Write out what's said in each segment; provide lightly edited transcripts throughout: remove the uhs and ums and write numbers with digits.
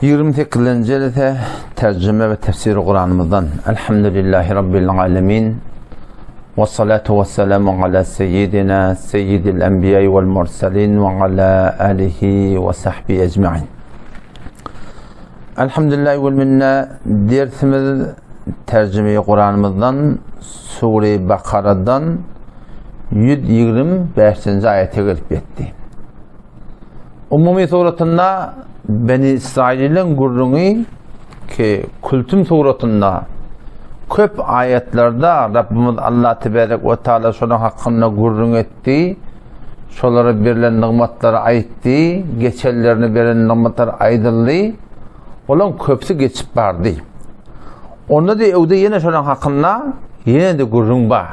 28. Jalse tercüme ve tefsiri Kur'an'ımızdan Elhamdülillahi Rabbil Alemin ve salatu ve selamu ala seyyidina seyyidil enbiyayı vel mursalin ve ala alihi ve sahbihi ecma'in. Elhamdülillahi vel minna dersimiz tercüme-i Kur'an'ımızdan Sure-i Bakara'dan 125. ayete gelip yetti. Umumi suratında Beni İsrail'in gurrunu ki Kültüm suratında köp ayetlerde Rabbimiz Allah Tebarek ve Teala şunun hakkında gurrun etti, şolara verilen nimetleri aytti, geçerlerini verilen nimetleri aydırlı, olan köpsü geçip vardı. Onda da evde yine şunun hakkında yine de gurrun var.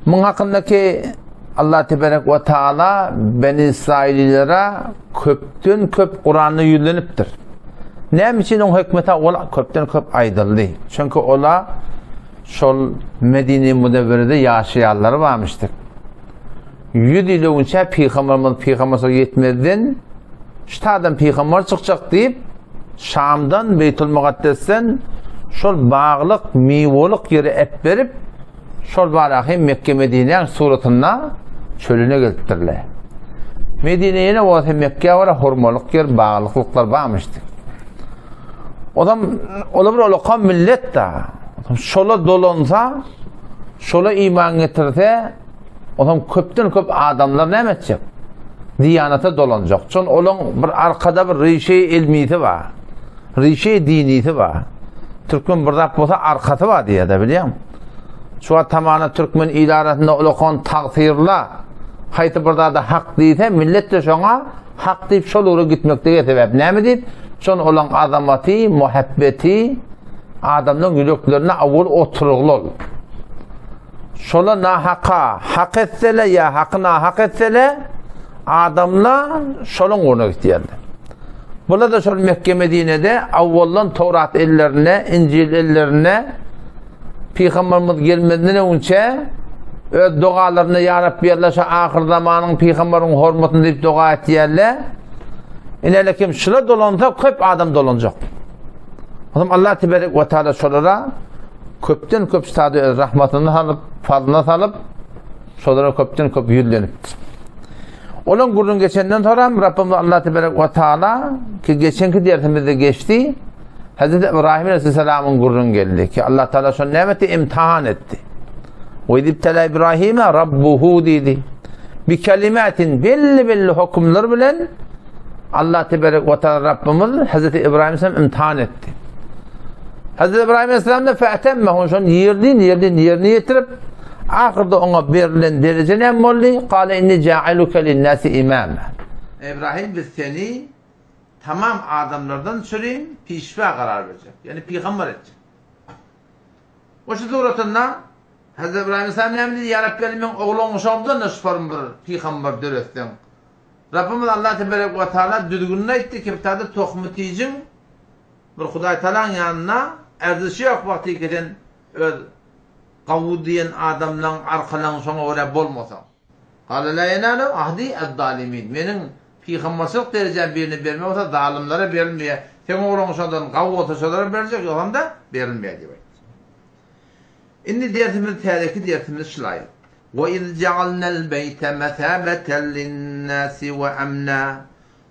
Bunun hakkındaki Allah Tebarek ve Teala Beni İsraillilere köpten köp Kur'an'ı yükleniptir. Ne için o hikmete ola köpten köp aydıldı. Çünkü ola şol Medine-i Münevvere'de yaşayanları varmıştır. 100 yıl önce Peygamber'e yetmeden işte adam Peygamber çıkacak deyip Şam'dan Beytül Mukaddes'ten şol bağlık, mivolik yeri ep verip şol barahim Mekke Medine'nin suratına çölüne getirdiler. Medine'ye ne olsa Mekke'ye var hurmalık yer, bağlıklıklar varmıştı. Olabilir olakan millet de şola dolansa, şola iman getirse, köpten köp adamlar ne edecek? Diyanete dolanacak. Çünkü onun bir arkada bir rişe-i ilmiyeti var. Rişe-i diniyeti var. Türkmen burada olsa arkası var diye de biliyor musun? Şu an tamamen Türkmen idaresinde olakan takdirla hayti burada da hak deyse millet de şuna hak deyip şoluru gitmekte sebep. Ne mi deyip? Şun olan azamati, muhabbeti adamın yüreklerine avul oturuğlu ol. Şola nahaka hak etsele ya hakına hak etsele adamla şolun uğruna gidiyorlar. Burada da şol Mekke Medine'de avvallan Tevrat ellerine, İncil ellerine Peygamberimiz gelmeden önce öz dualarını ya Rabbi Allah'a ahir zamanın Peygamberin hürmetini deyip dua ettilerle. İnelekim şuna dolansa köp adam dolanacak. Allah Tebarek ve Teala şolara köpten köp sadı rahmetini alıp fazlına salıp şolara köpten köp yüllenip. Olan gurrun geçenden sonra Rabbimiz Allah Tebarek ve Teala ki geçenki dersimizde geçti. Hazreti İbrahim Aleyhisselam'ın gurrun geldi ki Allah Teala şu nimeti imtihan etti. Ve idibtela İbrahim'e Rabbuhu dedi. Bir kelimetin belli hükümler bilen Allah Tebarek ve Teala Rabbimiz Hazreti İbrahim Aleyhisselam imtihan etti. Hazreti İbrahim Aleyhisselam da fe'temmehu şun yerini yetirip ahirde ona verilen derece ne oldu? Kale inni ca'iluke linnâsi imâme. İbrahim biz seni tamam adamlardan süreyim, pişva karar verecek. Yani peygamber edecek. O şu suratında Hazreti İbrahim Aleyhisselam ne dedi? Ya Rabbi ben oğlum şamdan da şüpharım bir peygamber dörestim. Rabbimiz Allah Tebarek ve Teala düzgününe etti ki bir tane tohmuticin bir Huday Teala'nın yanına erzişi yok vakti giden kavu diyen adamla arkalan sonra oraya bolmasa. Kale la yenalu ahdi eddalimin. Benim Peygamberlik derecem birini vermeye olsa zalimlere verilmeye. Sen oğlum şundan kavu otaşalara verecek yok da verilmeye diyor. İndi dersimiz tarihi dersimiz şulaydı. وَإِذْ جَعَلْنَا الْبَيْتَ مَثَابَةً لِلنَّاسِ وَأَمْنًا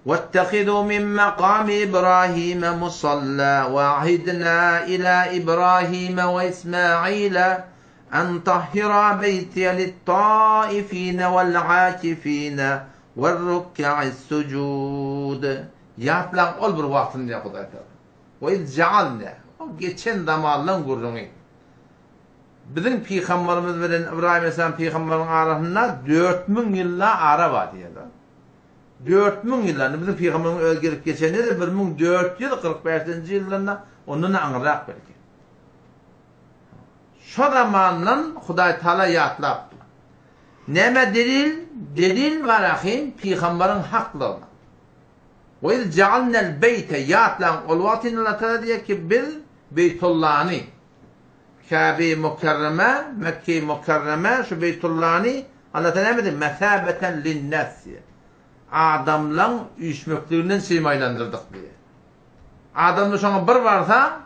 وَاتَّخِذُوا مِنْ مَقَامِ إِبْرَاهِيمَ مُصَلًّى وَعَهِدْنَا إِلَى إِبْرَاهِيمَ وَإِسْمَاعِيلَ أَنْ طَهِّرَا بَيْتِيَ لِلطَّائِفِينَ وَالْعَاكِفِينَ وَالرُّكَّعِ السُّجُودِ Yapılan ol bir vaktinde yapılar. وَإِذْ جَعَلْنَا geçen zamanların gurrunu. Bizim Peygamberimiz veren İbrahim Aleyhisselam Peygamberin arasında 4000 yılla ara var diyorlar. 4000 yıllarında bizim Peygamberin ölgelip geçeni de 1445. yıllarında ondan anırak belki. Şu zamanla Huday Teala yatlap. Neme delil? Delil var ahim Peygamberin haklığına. Ve iz cealnel beyte yatlan olvatin Allah Teala diyor ki biz Beytullah'ını Kabe-i Mukarreme, Mekke-i Mukarreme, şu Beytullah'ını Allah Teala ne dedi? Mesabeten linnâs. adamlan üýşmekliginden seymaylandyrdyk diye. Adamda şoňa bir barsa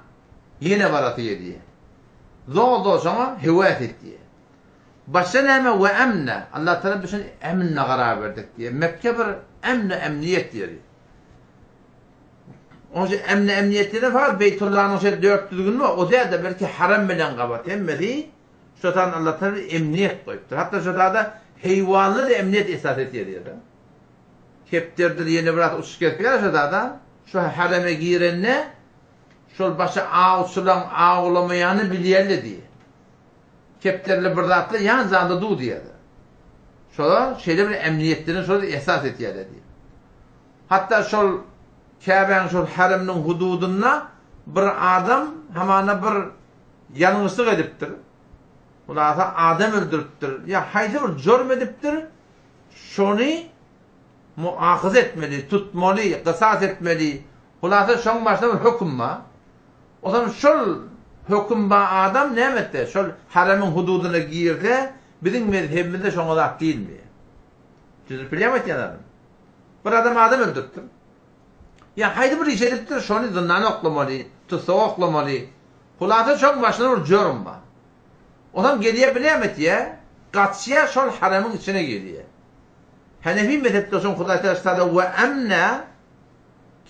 ýene baraty diye. Zolda şoňa hiwat etdi. Başa näme we amna Allah Taala düşün emne garar berdik diye. Mekke bir emniyet diýeri. Oňa emniyetine faqat Beytullah'ın o 400 gün var. O da belki haram bilen gabat emmedi. Şotan Allah Taala emniyet goýupdyr. Hatta şoda da heýwanly da emniyet esas etýär. Kepterdir ýene bir at uçup gelýär şoda da. Şu harame girenne şol başa ağusulan ağlamayanı bilýärli diye. Kepterli bir zatla yan zanda du diye. Şola şeýle bir emniyetlerini şol esas etýär diye. Hatta şol Kabe'nin şol haramyň hududuna bir adam hamana bir ýalňyslyk edipdir. Ulasa adam öldürüpdir. Ya haýdy bir jurm edipdir. Şony muahaz etmeli, tutmaly, kısas etmeli. Hulasa şoň başda bir hüküm var. O zaman şol hüküm ba adam nämetde? Şol haramyň hududuna girdi. Biziň mezhebimizde şoňa da diýilmi? Düzüp bilýärmi ýa-da? Bir adam öldürüpdir. Ya haýdy bir iş edipdir, şony zyndan oklamaly, tutsa oklamaly. Hulasa şoň başda bir jurm var. O zaman gelýär bilýärmi diýe? Gaçýa şol haramyň içine gelýär. Hanefi mezhepde şoň Hudaý Teala we amna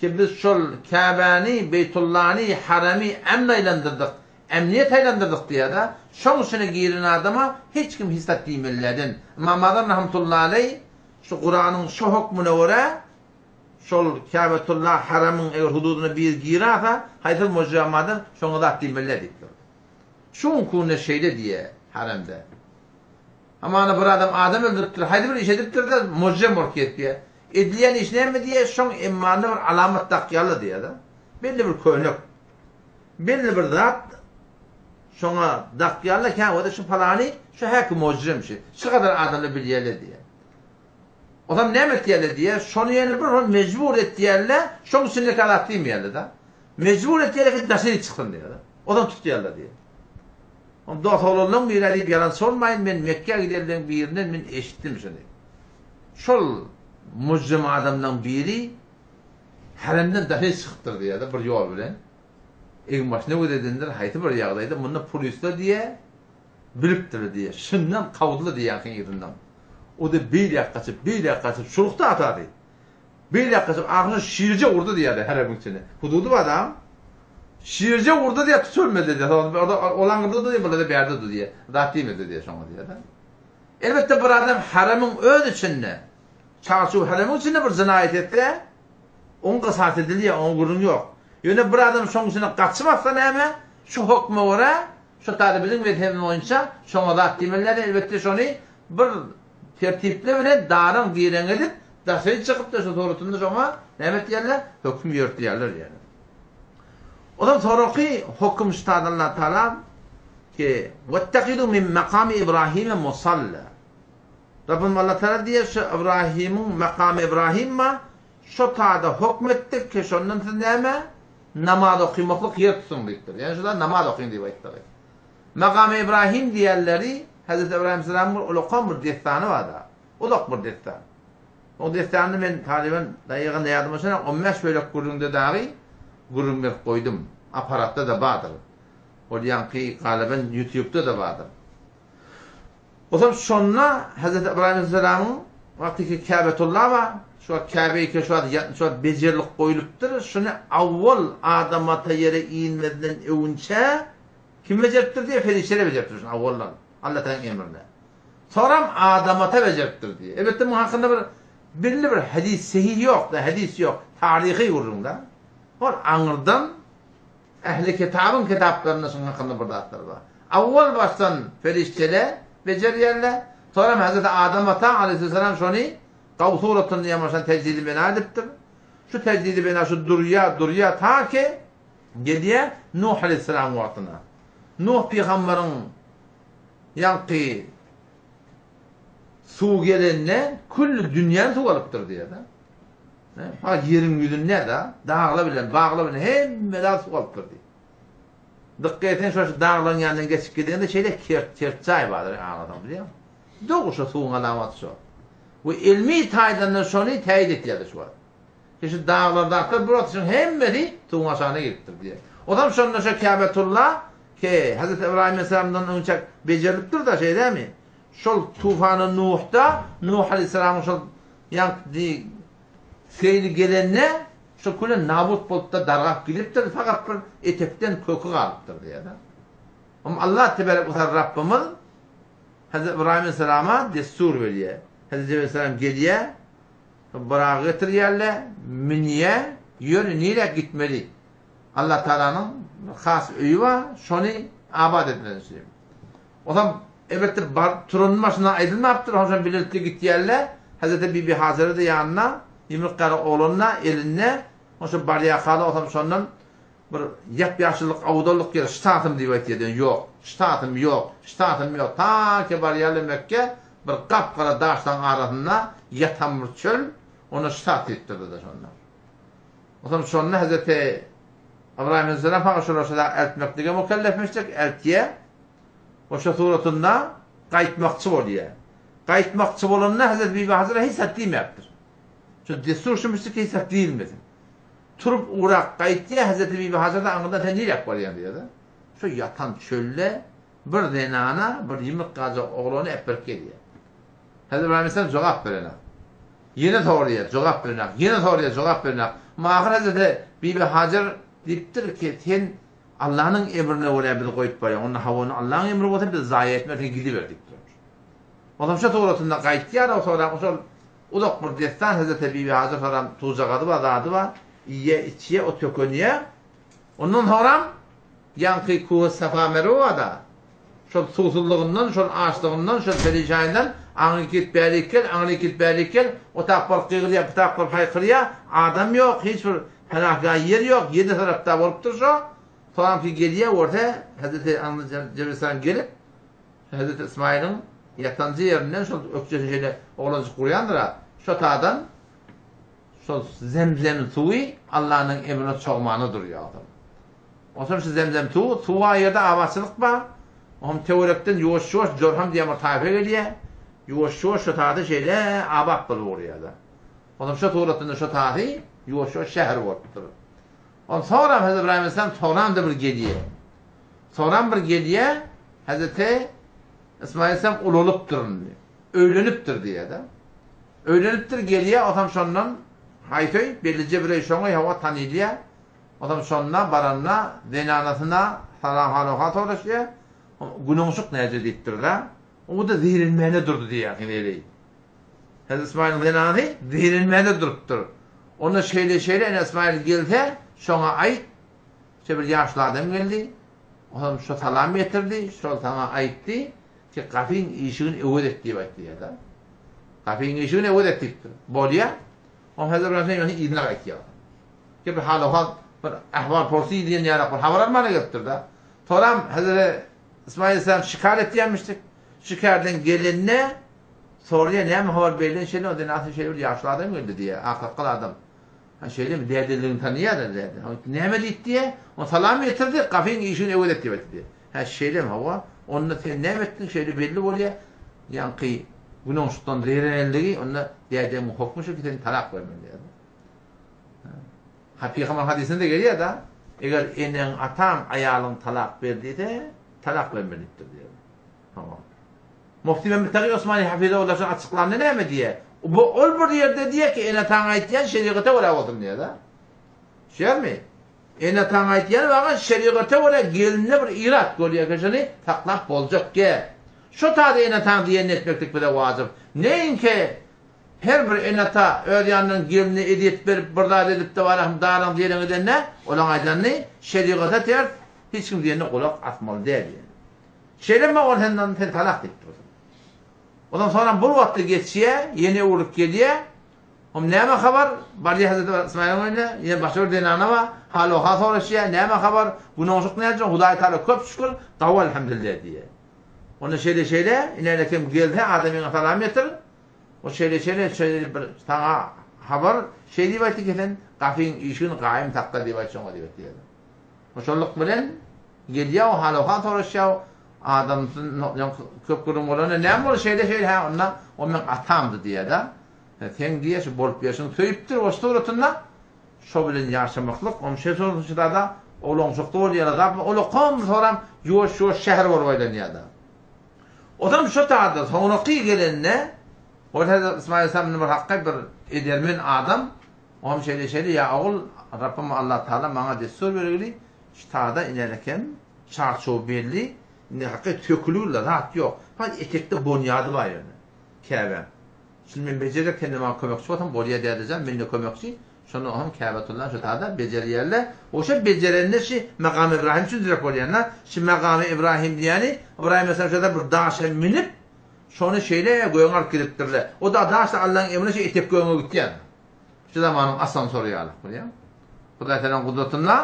ki biz şol Kabe'ni, Beytullah'ni, harami emnaylandırdık, emniyet aylandırdık diye de şoň içine giren adama hiç kim hissat diýmellerden. Mamazan rahmetullahi aleyh şu Kur'anyň şu hukmuna göre şol Kâbetullah haramyň eger hududuna bir girasa haýsy mujamadan şoňa da diýmeller diýdi. Şoň kune şeýle diye haramda. Ama bir adam öldürüpdir, haýdy bir iş edipdir de mujam bolýar diye. Edilen iş näme diye şoň immanda bir alamat takýaly diye da. Belli bir könek. Belli bir zat şoňa dakýaly ki o da şu falany şu häkim mujrim şu kadar adamly bilýärler diye. O zaman näme etýärler diye şonu ýene bir mecbur etýärler, şoň üstünde kalat diýmeýärler da. Mecbur etýärler ki daşy çykyn diye da. O zaman tutýarlar diye. Onda holalan bir ýerde ýalan sormaýyn, men Mekke giderden bir ýerinden men eşitdim şunu. Şol mujrim adamdan biri haramdan daşy çykdyr diýär bir ýol bilen. Egen başyna ödedendir, haýty bir ýagdaýda munda pul üstü diye bilipdir diye. Şundan kawdly diýär ýerinden. O da bir ýakaçyp şurukda atady. Bir ýakaçyp agyny şirje urdy diýär haramyň içine. Hududy adam şirje urdy diye tutulmady diye. Orada olangırdı diye burada berdi diye. Datymedy diye şoňa diýär da. Elbetde bir adam haramyň öz içinde çarşu haramyň içinde bir zinaýet etdi. Oň kısas edilýär, oň gurun ýok. Ýöne bir adam şoň içine gaçmasa näme? Şu hukma göre, şu talibiň mezhebine boýunça şoňa da diýmeler elbetde şony bir tertipli bilen daryň giren edip, daşy çykyp da şu torutunda şoňa näme diýerler? Hukm ýörtýärler ýani. Odan sonraki hukm ştadan Allah Taala ki "Vettaqidu min maqami İbrahim musalla." Rabbim Allah Taala diýär şu İbrahim'in makamı İbrahim ma şu taada hukmetdik ki şondan näme? Namaz okumaklyk ýer tutulmykdyr. Yani şular namaz okuyun diýip aýtdylar. Makamı İbrahim diýerleri Hazreti İbrahim Aleyhisselam'ın ulaqam bir destany var da. Ulaq bir destan. O destany men taliban daýygyny ýadymyşyna 15 bölek gurunda dagy gurunmer koydum. Aparatta da bardır. O ýanky galaben YouTube'da da bardır. O zaman şonna Hazreti İbrahim Aleyhisselam'ın wagtyki Kâbetullah var. Şu Kâbe'yi şu bejerlik goýulypdyr. Şunu awwal adama taýere iýinmeden öwünçe kim bejeripdir diye ferişlere bejeripdir awwaldan. Allah Teala emrinde. Sonra adama ta bejeripdir diye. Elbette bu hakynda bir belli bir hadis sahih ýok da, hadis ýok. Tarihi gurrunda. Ol aňyrdan ehli kitabın kitaplarına şoň hakynda bir zatlar var. Awwal başdan ferişlere bejerýärler. Sonra Hazreti Adam ata aleyhisselam şony Kavsuratın ýamaşan tecdidi bina edipdir. Şu tecdidi bina şu durya ta ki gelýär Nuh aleyhisselam wagtyna. Nuh peýgamberiň ýanky suw gelenne küllü dünýäni suw alypdyr diýär da. Ha ýeriň ýüzünde da dağlar bilen baglar bilen hemme da suw alypdyr diýär. Diqqetin şu dağlaryň ýanyndan geçip gidende şeýle kertçay bardyr anladym bilýär. Doğuşa suwun alamaty şu. ve ilmi taydandan şonu teyit etdi şu var. Şu dağlarda akıl burası hemmeti tuğmasana gittir diye. Odam şonda şu Kâbetullah ki Hazreti İbrahim Aleyhisselam'dan önce beceriptir da şey değil mi? Şol tufanı Nuh'da Nuh Aleyhisselam'ın şol yankı seyri gelenine şu kule nabut bolup da dargap giliptir fakat bir etekten kökü kalıptır diye de. Ama Allah tebarek ve teala Rabbimiz Hazreti İbrahim Aleyhisselam'a destur veriyor. Hazreti Aleyhisselam geliyor bırağı getir yerle miniye yönü nire gitmeli. Allah Teala'nın has öğü var şunu abad etmeli. O zaman elbette turunun başına aydınlattır. Hocam belirtti gitti yerle Hazreti Bibi Hazır'ı da yanına Yumrukları oğluna eline o şu baryakalı o zaman sondan bir yapyaşılık avudoluk yer ştatım diye ediyor. Yok. Ştatım yok. Ştatım yok. Ta ki baryalı Mekke bir kapkara daştan arasında yatamır çöl onu ştat ettirdi de sonlar. O zaman sonra Hazreti İbrahim Aleyhisselam fakat şurada eltmekliğe mükellefmiştik. Eltiye o şu suratında kayıtmakçı oluyor. Kayıtmakçı olanına Hazreti Bibi Hazır'a hiç ettiğimektir. Şu destur şumıştı ki hiç ettiğilmesin. Turup uğrak kayıtlıya Hazreti Bibi Hazır'da anında tenilek var yani diyor da. Şu yatan çölle bir denana bir yumruk gazı oğlanı epberk geliyor. Hazreti İbrahim Aleyhisselam cevap verene. Yine doğruya cevap verene. Yine doğruya cevap verene. Mahir Hazreti Bibi Hazır deyiptir ki sen Allah'ın emrine oraya bir koyup var ya. Onun havanı Allah'ın emri olsa bir zayi etmekle gidiverdik diyor. O zaman şu doğrultusunda kayıtlıya da o sonra o da bir destan Hazreti Bibi Hazır falan tuzağı var, adı var. İyiye içiye o tökönüye. Onun sonra yankı kuhu safa meruva da şu susuzluğundan, şu ağaçlığından, şu perişaninden anı git berikel o takbar kıyırıya, bu takbar haykırıya adam yok, hiçbir helakâ yer yok, 7 tarafta oluptur şu. Sonra ki geliye orada Hazreti Cebrail gelip Hazreti İsmail'in yatancı yerinden şu ökçesiyle oğlancı kuruyandır ha. Şu tağdan şu zemzem suyu Allah'ın emrine çoğmanı duruyor adam. O sonra şu zemzem suya yerde avasılık var. Onun teorekten yoğuş Jorham diye bir tayfa geliyor. Yoğuş şu tağda şeyle abak bulu oraya da. Onun şu tuğratında şu tağda yoğuş şehir vardır. Ondan sonra Hazreti İbrahim Aleyhisselam sonra da bir geliyor. Sonra bir geliyor Hazreti İsmail Aleyhisselam ululuptur. Öğleniptir diye de. Öğleniptir geliyor o zaman sondan haytoy bellice bir şonu hava tanıyıyor. O zaman sonuna baranla denanasına salam halokat uğraşıyor. Günümüzük nece deyiptir da. O da zehirlenmeyene durdu diye yakınıyla. Hazreti İsmail'in denanı zehirlenmeyene duruptur. Onu şeyle İsmail geldi. Şuna ait bir yaşlı adam geldi. O zaman şu salam getirdi. Şu sana aitti. Ki kafin işini evud ettiği vakti ya da. Kafin işini evud ettiğidir. Bolya. O Hazreti İbrahim'in idna ettiği. Ki bir halokat bir ahval porsi diyen yarak bir havalar mı getirdi da. Sonra Hazreti İsmail Aleyhisselam şikar ettiyenmiştik. Şikardan gelinne soruya ne mi haber belirlen şeyle o da nasıl şey yaşlı adam geldi diye. Akıllı adam. Şeyle mi derdiliğini tanıyor da derdi. Ne mi dit diye o salam getirdi. Kafin işini evud ettiği diye. Şeyle mi hava onunla sen ne ettin şeyle belli oluyor. Yankı bunun üstünden zehirlendiği onunla derdimi hokmuşu ki seni talak vermeli. Peygamber hadisinde geliyor da eğer enen atan ayalın talak verdiyse talak vermelidir diyor. Tamam. Mufti Mehmet Taqi Osmani Hafizullah'ın açıklandı ne mi diye. Bu ol bir yerde diye ki ene tan aytyan şeriate göre olsun diye da. Şey mi? Ene tan aytyan vagan şeriate göre gelinne bir irat görüyor kişini taklak olacak ki. Şu tadı ene tan diye etmeklik bir de vacip. Neyin ki her bir enata öğreyanın gelini edip verip burada edip de varım dağın diyelim edene olan aydanını şeriata ter hiç kim diyene kulak atmalı değil yani. Şeyleme ondan talak etti. Ondan sonra bu vakti geçiye yeni uğrup geliyor. Om neyme haber? Bari Hazreti İsmail'in önüne yine başarı denana var. Halo hasar işe neyme haber? Bunu olacak ne edecek? Huday Teala çok şükür. Tavva elhamdülillah diye. Onu şeyle inerle kim geldi adamın salam getir. O şeyle sana haber şey diye vakti gelen kafin işin kaim takka diye vakti ona diye. O şolluk bilen geliyor halo hasar işe adamsın köpkürüm olana näme bol şeyde ha onda o men atamdı diye da sen diye şu bolup yaşın söyüptir o suratında şo bilen yaşamaklık o şey sonuçta da olonçukta oluyor da o kom soram yoş şehir var baydan ya da odam şu taada sonraki gelenne orada İsmail Sam'ın bir hakkı bir edermin adam o şeyde ya oğul Rabbim Allah Teala bana destur verili ştada inerken çarço belli ne hakkı tökülürler rahat yok. Hadi etekte bonyadı var yani. Kâbe. Şimdi ben becerek kendime kömekçi otam boya diyeceğim ben de kömekçi. Şunu hem Kâbetullah ştada beceriyerler. O şey becerenler şey Makam İbrahim için direkt oluyorlar. Şimdi Makam İbrahim yani İbrahim mesela şurada bir daşa minip şunu şeyle göğünger kiriptirler. O da daşa Allah'ın emrine şey etek göğünger gitti yani. Şu zamanın asansörü alır buraya. Huday Teala'nın kudretinle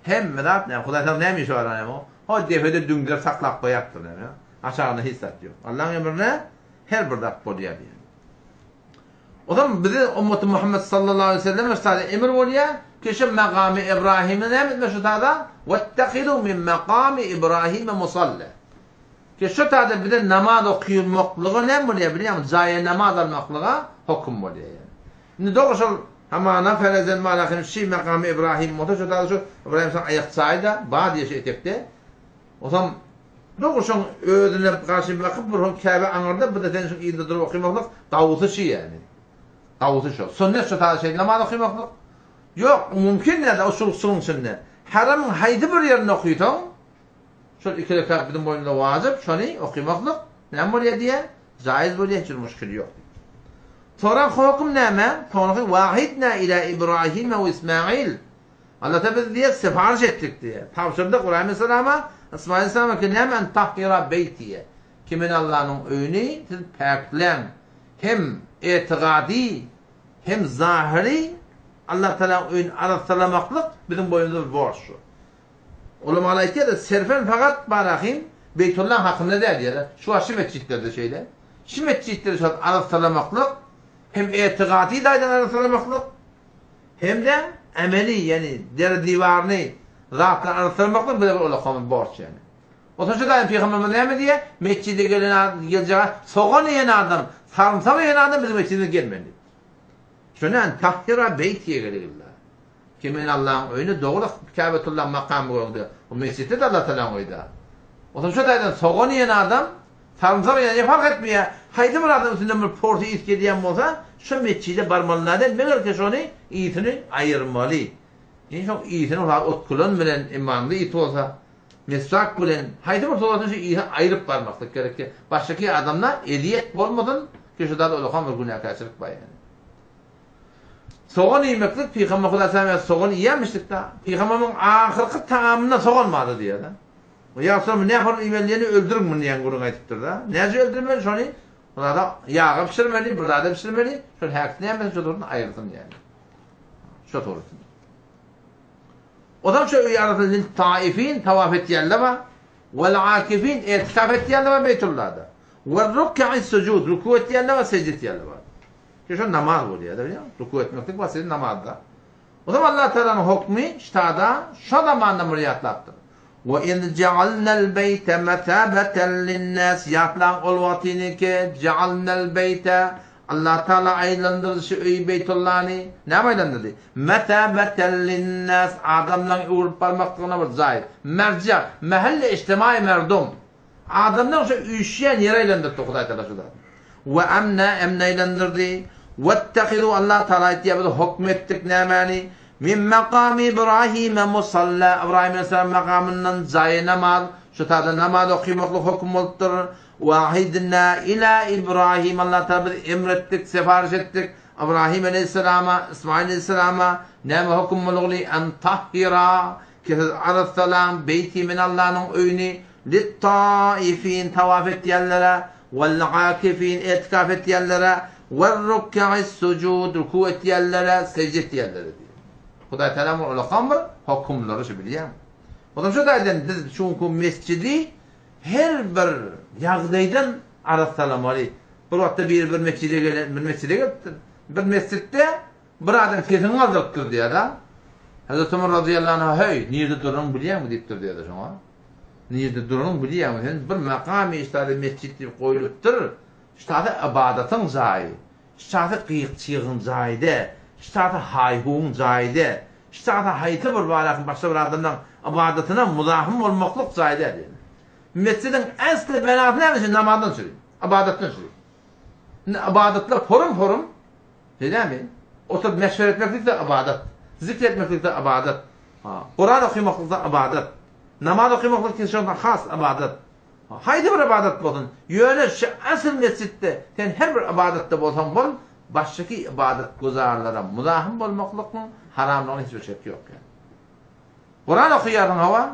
hem medat ne Huday Teala neymiş o arayım o. O defede düngler saklap koyaktır yani. Aşağıda hissediyor. Allah'ın emrine her bir dak boluyor yani. O zaman bize ümmeti Muhammed sallallahu aleyhi ve sellem mesela emir oluyor ki şu makamı İbrahim'in emretme şu tada vettehidu min makamı İbrahim'e musalla. Ki şu tada bize namaz okuyulmaklığı ne oluyor biliyor musun? Zayi namaz almaklığı hüküm oluyor yani. Şimdi doğrusu ama naferezen malakim şey makamı İbrahim moda şu tada şu İbrahim sen ayak sayda bağ diye şey etekte. O zaman doğrusu ödüne karşı bakıp bu Kabe anırda bu da sen şu ilde durup okumaklık davutu şey yani. Davutu şu. Sünnet şu tada şey namaz okumaklık. Yok mümkün ne de usulsun sünnet. Haramın haydi bir yerini okuyutun. Şu iki rekat bizim boyunda vacip şunu okumaklık. Ne buraya diye? Caiz buraya hiç müşkil yok. Sonra hukum neme? Sonra vahidna ila İbrahim ve İsmail. Allah Teala diye sipariş ettik diye. Tavsırda Kur'an-ı Kerim'e İsmail Aleyhisselam'a ki nemen tahhira beytiye. Kimin Allah'ın öyünü paklen hem itikadi hem zahiri Allah Teala'nın öyünü arattırmaklık bizim boyunumuzda bir borç şu. Ulemalar ayetiyor da serfen fakat barakim Beytullah hakkında der diyorlar. Şu aşı mescitlerde şeyde. Şu mescitleri şu arattırmaklık hem itikadi daydan arattırmaklık hem de ameli yani divarını zatla arattırmaklık böyle bir ulemaların borç yani. O zaman şu da Peygamberimiz ne diye mescide geleceği soğan yiyen adam, sarımsak yiyen adam bizim mescidine gelmedi. Şundan tahhira beytiye gelirler. Kimin Allah'ın oyunu doğru Kâbetullah makamı koydu. O mescitte de Allah Teala'nın oydu. O zaman şu da soğan yiyen adam, sarımsak yiyen fark etmiyor. Haydi bir adam üstünden bir portu iske diyen olsa şu mescide barmallardan meğer ki şunu iyisini ayırmalı. Yani çok iyisini ot kullan bilen imanlı it olsa mesvak bilen haydi bir soğatın şey iyisini ayırıp barmaklık gerekir. Baştaki adamlar ediyet olmadan ki şu da olağan bir günahkarçılık var yani. Soğan yemeklik Peygamber Aleyhisselam soğan yemiştik da Peygamber'in ahirki tamamına soğanmadı diye da. O yapsam ne yapalım imellerini öldürün mü diyen gurun aytıptır da. Nece öldürmeli şunu? Ona da yağı pişirmeli, burada da pişirmeli. Şöyle herkes ne yapmasın şu doğrunu ayırsın yani. Şu doğrusu. O zaman şu yaratılın taifin tavaf ettiyenler var. Vel akifin etikaf ettiyenler var Beytullah'da. Vel rukka'i sucud ruku ettiyenler var, secde ettiyenler var. Şu namaz bu diye biliyor musun? Ruku etmeklik var senin namazda. O zaman Allah Teala'nın hükmü ştada şu zamanda müriyatlattır. وَاِذْ جَعَلْنَا الْبَيْتَ مَثَابَةً لِلنَّاسِ Yatlan ol vatini ki جَعَلْنَا الْبَيْتَ Allah Teala aylandırdı şu Beytullah'ını. Ne aylandırdı? مَثَابَةً لِلنَّاسِ Adamdan uğrup parmaklığına bir zahir. Merca, mahalle içtimai merdum. Adamdan şu üşüyen yere aylandırdı Huday Teala şurada. وَاَمْنَا emne aylandırdı. وَاتَّخِذُوا Allah Teala ettiği hükmettik nemani. Min makam İbrahim'e musalla İbrahim Aleyhisselam makamından zayi namaz şu tarzda namaz okumaklık hüküm oldur. Vahidna ila İbrahim Allah Teala emrettik, sipariş ettik. İbrahim Aleyhisselam'a, İsmail Aleyhisselam'a ne hüküm olurlu en tahhira ki arasalam beyti min Allah'ın öyünü lit taifin tavaf ettiyenlere vel akifin etikaf ettiyenlere vel rukka'i sucud ruku ettiyenlere secde ettiyenlere diyor. Huday Teala'nın ulaqamır hükümleri şu biliyor. O zaman şu derden çünkü mescidi her bir yağdaydan arastalamalı. Bir vakti bir mescide gelen bir mescide gittin. Bir mescitte bir adam sesini azalttır diye da. Hazreti Ömer radıyallahu anh hey nerede durun biliyor mu deyip dur diye de şuna. Niyede durun biliyorsun. Bir makam işte mescitli koyuluptur. İşte ibadetin zayi. İşte kıyıkçığın zayi de. İşte hayhun zayi de. İşte hayti bir barakın başka bir adamdan ibadetine muzahim olmakluk zayi de. Mescidin asli benatı neymiş? Namazdan sürüyor. İbadetten sürüyor. İbadetle forum. Değil mi? Oturup meşveret etmeklik de ibadet. Zikretmeklik de ibadet. Kur'an okumaklık da ibadet. Namaz okumaklık kişiden has ibadet. Haydi bir ibadet bolsun. Yöne şu asıl mescitte sen her bir ibadette bolsan bol, başdaki ibadet guzarlara muzahim bolmaklık mı? Haramlığın hiçbir şey yok yani. Kur'an okuyardın hava,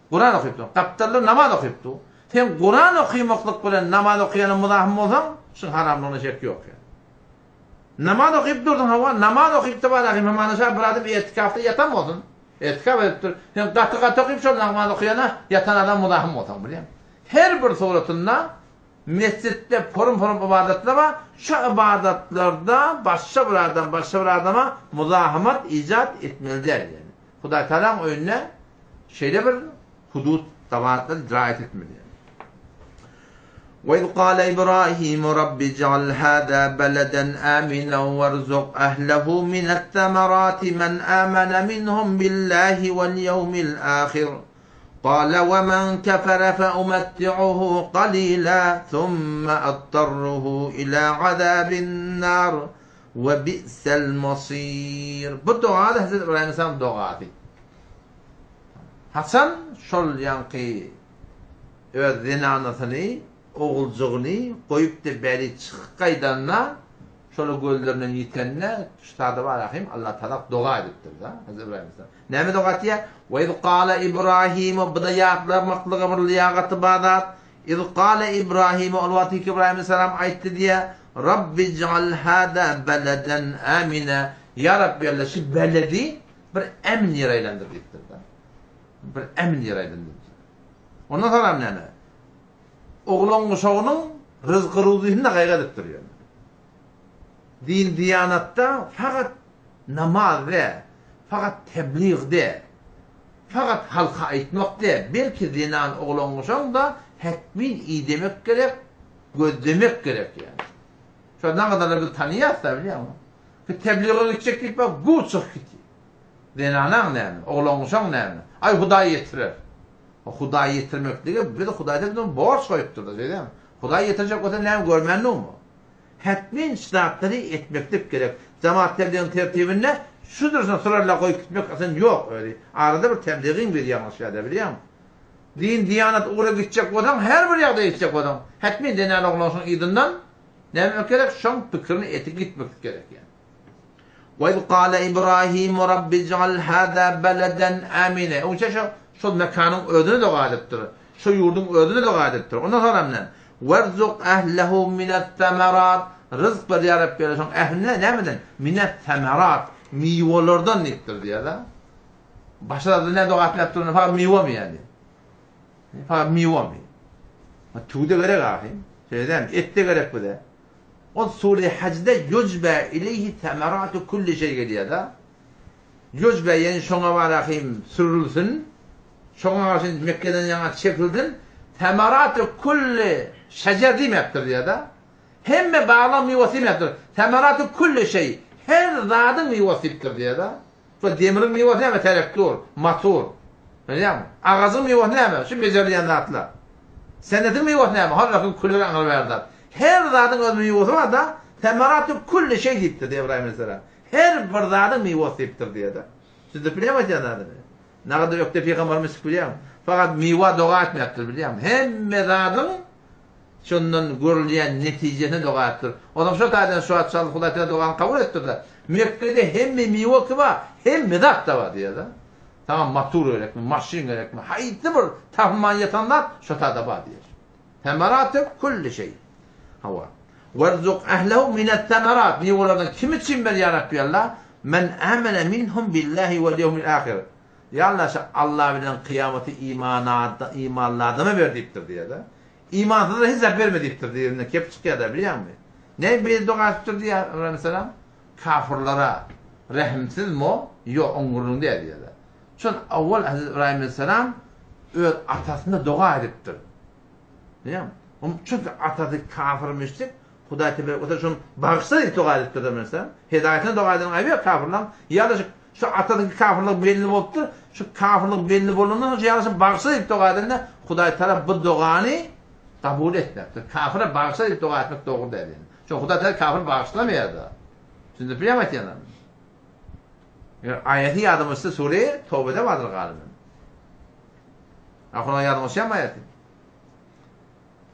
Kur'an okuyuptun. Kaptarlı namaz okuyuptu. Sen Kur'an okumaklık bilen namaz okuyanın muzahim bolsan, şu haramlığın şey yok yani. Namaz okuyup durdun hava, namaz okuyup da var akıyım, hemen aşağı bir adım etikafta yatan olsun. Etikaf edip dur. Sen katı okuyup şu namaz okuyana yatan adam muzahim olsan biliyor musun? Her bir suretinde mescitte forum ibadetler var. Şu ibadetlerde başka bir adama muzahamet icat etmelidir yani. Huda Teala'nın önüne şeyde bir hudut tabanatları dirayet etmeli yani. وَإِذْ قَالَ إِبْرَاهِيمُ رَبِّ اجْعَلْ هَذَا بَلَدًا آمِنًا وَارْزُقْ أَهْلَهُ مِنَ الثَّمَرَاتِ مَنْ آمَنَ مِنْهُمْ بِاللَّهِ وَالْيَوْمِ الْآخِرِ قال ومن كفر فأمتعه قليلا ثم أضطره إلى عذاب النار وبئس المصير. Bu duada Hazreti İbrahim Aleyhisselam duası. Hasan şol yankı öz zinanasını, oğulcuğunu koyup da beri çıkaydanla şolu gözlerinden yitenine tuştadı var rahim Allah Teala dua ediptir da Hazreti İbrahim Aleyhisselam. Näme dua etdi? Ve iz qala İbrahim bu da yapmaklığı bir liyagatı badat. İz qala İbrahim ol vaqti İbrahim Aleyhisselam aytdı diye Rabbi ic'al hada beladan amina. Ya Rabbi Allah şu beledi bir emin yer eylendir deyiptir da. Bir emin yer eylendir. Ondan sonra näme? Oğlun uşağının rızkı ruzihinne gayret ettiriyor. Din diyanatta fakat namazda, fakat tebliğde, fakat halka aytmakta, belki dinan oğlan uşağın da hekmin iyi demek gerek, gözlemek gerek yani. Şu ne kadar bir tanıyarsa biliyor musun? Ki tebliğe gidecektik bak, bu çık gitti. Dinanan ne? Oğlan uşağın ne? Ay Hudayı yetirir. O Hudayı yetirmek değil, bir de Hudayı'da borç koyuptur da değil mi? Hudayı yetirecek olsa ne görmenli mu? Hekmin şartları etmeklik gerek. Cemaat tebliğin tertibinde şu dursun sırayla koyup gitmek aslında yok öyle. Arada bir tebliğin bir yanlış yerde biliyor musun? Din, diyanet uğra gidecek adam her bir yerde gidecek adam. Hekmin denen oğlansın idinden ne demek gerek? Şun fikrini etik gitmek gerek yani. وَاِذْ قَالَ İbrahim رَبِّ اجْعَلْ هَذَا بَلَدًا آمِنًا. Onun için şu mekanın ödünü de gayrettir. Şu yurdun ödünü de gayrettir. Ondan sonra ne? وَرْزُقْ أَهْلَهُ مِنَ الثَّمَرَاتِ. Rızk bir ya Rabbi öyle ehline ne midin? Minet temerat, meyvelerden nittir diye da. Başta ne dua ettiğini fakat meyve mi yani? Fakat meyve mi? Tuğda gerek ahim. Şeyden ette gerek bu da. O Sure Hac'de yücbe ileyhi temeratu kulli şey geliyor da. Yücbe yani şuna var ahim sürülsün. Şuna karşın Mekke'den yana çekildin. Temeratu kulli şecer değil mi yaptır diye da. Hem bağlam meyvesi mi yaptır? Temeratı kulli şey. Her zadın meyvesidir diye da. Şu demirin meyvesi ne mi? Traktör, motor. Biliyor musun? Ağzın meyvesi ne mi? Şu becerleyen zatlar. Senetin meyvesi ne mi? Halbuki kulleri anıverdiler. Her zadın öz meyvesi var da temeratı kulli şey deyiptir diye İbrahim Aleyhisselam. Her bir zadın meyvesidir diye da. Siz de bilemez ya zadını. Ne kadar yok da Peygamberimiz biliyor musun? Fakat meyve dua etmektir biliyor musun? Hem zadın şundan görülen neticesini dua ettir. Ondan şu taydan şu atşalı Hudaytına duanı kabul ettirdiler. Mekke'de hem meyve var hem medat da var diye da. Tamam motor gerek mi, maşin gerek mi? Haydi bir tahman yatanlar şu tayda var diye. Temeratı kulli şey. Hava. وَرْزُقْ أَهْلَهُ مِنَ التَّمَرَاتِ. Meyvelerden kim için ver ya Rabbi Allah? Men amene minhum billahi vel yevmil ahir. Ya Allah Allah bilen kıyameti imanladı mı verdiktir diye de. İmansızlara hesap vermediktir diye yerine kep çıkıyor da biliyor musun? Ne bir dua ettir diye mesela kafirlara rahimsiz mi? Yok onurun diye de. Çünkü evvel Hazreti İbrahim Aleyhisselam öz atasına dua edipdir. Diyem. Çünkü atası kafirmiştik. Hudaý Teala o şun bağışlayıp dua edipdir mesela. Hidayetine dua eden aybi kafirler. Ýa-da şu atadaki kafirlik belli bolupdyr. Şu kafirlik belli bolundan ýa-da bağışlayıp dua edende Hudaý Teala bu duany kabul etmekdir. Kafire bağışlayıp dua etmek doğru değil. Çünkü Hudaý Teala kafir bağışlamıyor da. Şimdi bilemek yani. Ayeti yadımızda Sure-i Tevbe'de vardır galiba. Aklına yadımızda yapma ayeti.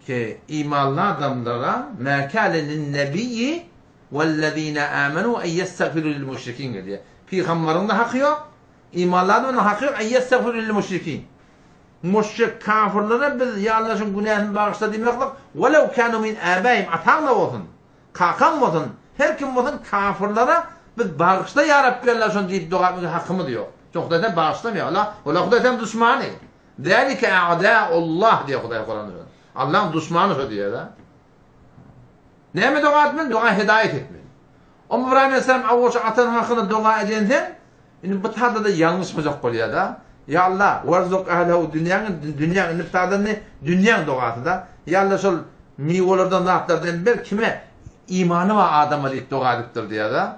Ki imanlı adamlara mekâlenin nebiyyi vellezîne âmenû en yestagfirû lil müşrikîn diye. Peygamberin de hakkı yok. İmanlı adamın hakkı yok en yestagfirû lil müşrikîn. Müşrik kafirlere biz yalnızın günahını bağışla demeklik velev kânû min âbâhim atanla olsun. Kakan olsun. Her kim olsun kafirlere biz bağışla ya Rabbi Allah şunu deyip dua etmek hakkımı diyor. Çok da bağışlamıyor Allah. Ola Hudaý'dan düşmanı. Zalike a'dâ'ullah diye Hudaý Kur'an'da. Allah'ın düşmanı diyor da. Neyme dua etmen? Dua hidayet etmen. Ama İbrahim Aleyhisselam avuşa atanın hakkında dua edenden bu tarzda da yanlış mı yok oluyor da. Ya Allah, varzuk ahlehu dünyanın niftadanı dünyanın duası da. Ya Allah şol miyolardan nahtlardan bir kime imanı var adama deyip dua ediptir diye da.